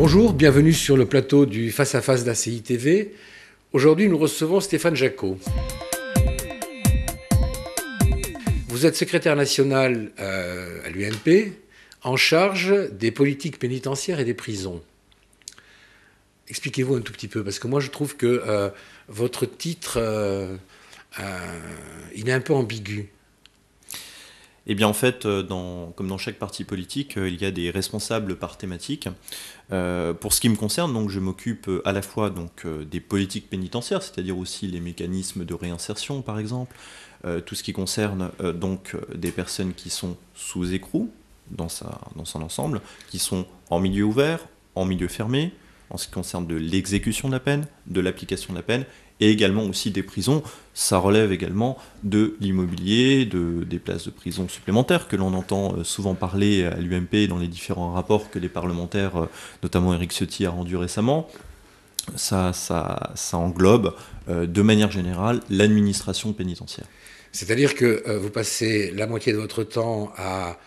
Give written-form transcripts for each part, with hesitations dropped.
Bonjour, bienvenue sur le plateau du Face à Face d'ACI TV. Aujourd'hui, nous recevons Stéphane Jacot. Vous êtes secrétaire national à l'UMP, en charge des politiques pénitentiaires et des prisons. Expliquez-vous un tout petit peu, parce que moi je trouve que votre titre, il est un peu ambigu. Eh bien en fait, comme dans chaque parti politique, il y a des responsables par thématique. Pour ce qui me concerne, donc, je m'occupe à la fois des politiques pénitentiaires, c'est-à-dire aussi les mécanismes de réinsertion par exemple, tout ce qui concerne des personnes qui sont sous écrou dans son ensemble, qui sont en milieu ouvert, en milieu fermé, en ce qui concerne de l'exécution de la peine, de l'application de la peine, et également aussi des prisons. Ça relève également de l'immobilier, des places de prison supplémentaires que l'on entend souvent parler à l'UMP dans les différents rapports que les parlementaires, notamment Éric Ciotti, a rendus récemment. Ça englobe de manière générale l'administration pénitentiaire. C'est-à-dire que vous passez la moitié de votre temps à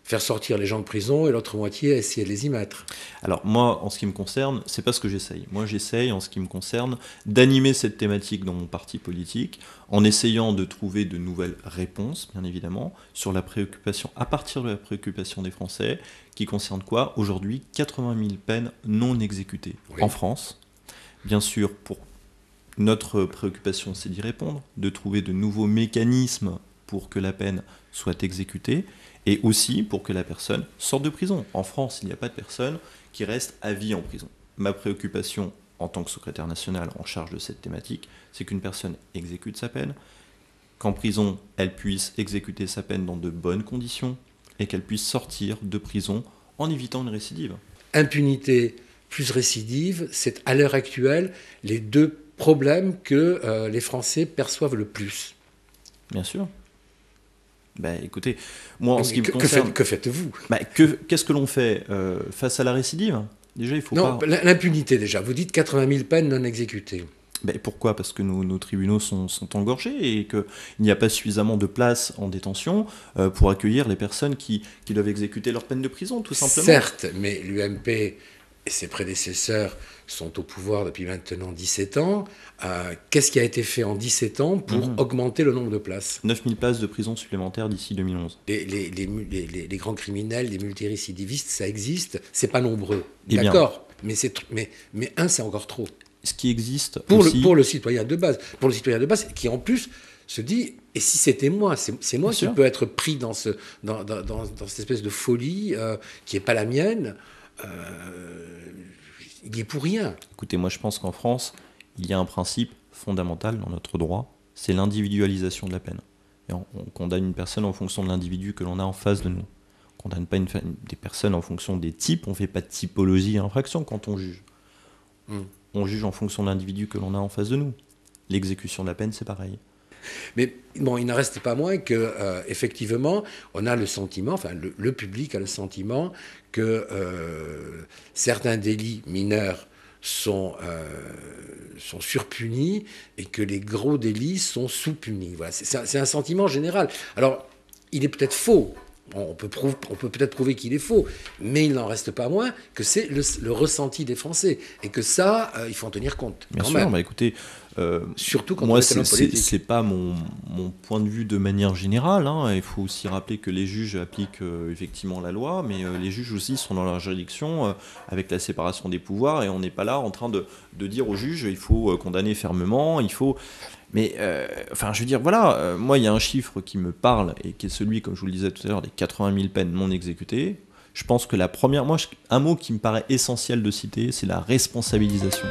faire sortir les gens de prison et l'autre moitié à essayer de les y mettre. Alors moi, en ce qui me concerne, c'est pas ce que j'essaye. Moi, j'essaye, en ce qui me concerne, d'animer cette thématique dans mon parti politique, en essayant de trouver de nouvelles réponses, bien évidemment, sur la préoccupation, à partir de la préoccupation des Français, qui concerne quoi ? Aujourd'hui, 80 000 peines non exécutées en France. Bien sûr, pour notre préoccupation, c'est d'y répondre, de trouver de nouveaux mécanismes pour que la peine soit exécutée, et aussi pour que la personne sorte de prison. En France, il n'y a pas de personne qui reste à vie en prison. Ma préoccupation, en tant que secrétaire national en charge de cette thématique, c'est qu'une personne exécute sa peine, qu'en prison, elle puisse exécuter sa peine dans de bonnes conditions, et qu'elle puisse sortir de prison en évitant une récidive. Impunité plus récidive, c'est à l'heure actuelle les deux problèmes que les Français perçoivent le plus. Bien sûr. Écoutez, moi en ce qui me concerne... Que faites-vous ? Qu'est-ce que l'on fait face à la récidive ? Déjà, il faut pas... L'impunité déjà. Vous dites 80 000 peines non exécutées. Pourquoi ? Parce que nos tribunaux sont engorgés et qu'il n'y a pas suffisamment de place en détention pour accueillir les personnes qui doivent exécuter leur peine de prison, tout simplement. Certes, mais l'UMP et ses prédécesseurs sont au pouvoir depuis maintenant 17 ans. Qu'est-ce qui a été fait en 17 ans pour augmenter le nombre de places ? 9 000 places de prison supplémentaires d'ici 2011. Les grands criminels, les multirécidivistes, ça existe. C'est pas nombreux, d'accord. Mais c'est encore trop. Ce qui existe pour le citoyen de base. Pour le citoyen de base qui, en plus, se dit, et si c'était moi ? C'est moi qui peux être pris dans cette espèce de folie qui n'est pas la mienne. Il n'y est pour rien. Écoutez, moi je pense qu'en France, il y a un principe fondamental dans notre droit, c'est l'individualisation de la peine. Et on condamne une personne en fonction de l'individu que l'on a en face de nous. On ne condamne pas des personnes en fonction des types, on ne fait pas de typologie à infraction quand on juge. On juge en fonction de l'individu que l'on a en face de nous. L'exécution de la peine, c'est pareil. Mais bon, il n'en reste pas moins que, effectivement, on a le sentiment, enfin le public a le sentiment que certains délits mineurs sont surpunis et que les gros délits sont sous-punis. Voilà, c'est un sentiment général. Alors, il est peut-être faux. On peut peut-être prouver qu'il est faux, mais il n'en reste pas moins que c'est le ressenti des Français et que ça, il faut en tenir compte. Bien sûr, écoutez, surtout quand moi, on est un homme politique. C'est pas mon point de vue de manière générale. Il faut aussi rappeler que les juges appliquent effectivement la loi, mais les juges aussi sont dans leur juridiction avec la séparation des pouvoirs, et on n'est pas là en train de dire aux juges il faut condamner fermement, il faut... Mais, je veux dire, voilà, moi, il y a un chiffre qui me parle, et qui est celui, comme je vous le disais tout à l'heure, des 80 000 peines non exécutées. Je pense que un mot qui me paraît essentiel de citer, c'est la responsabilisation.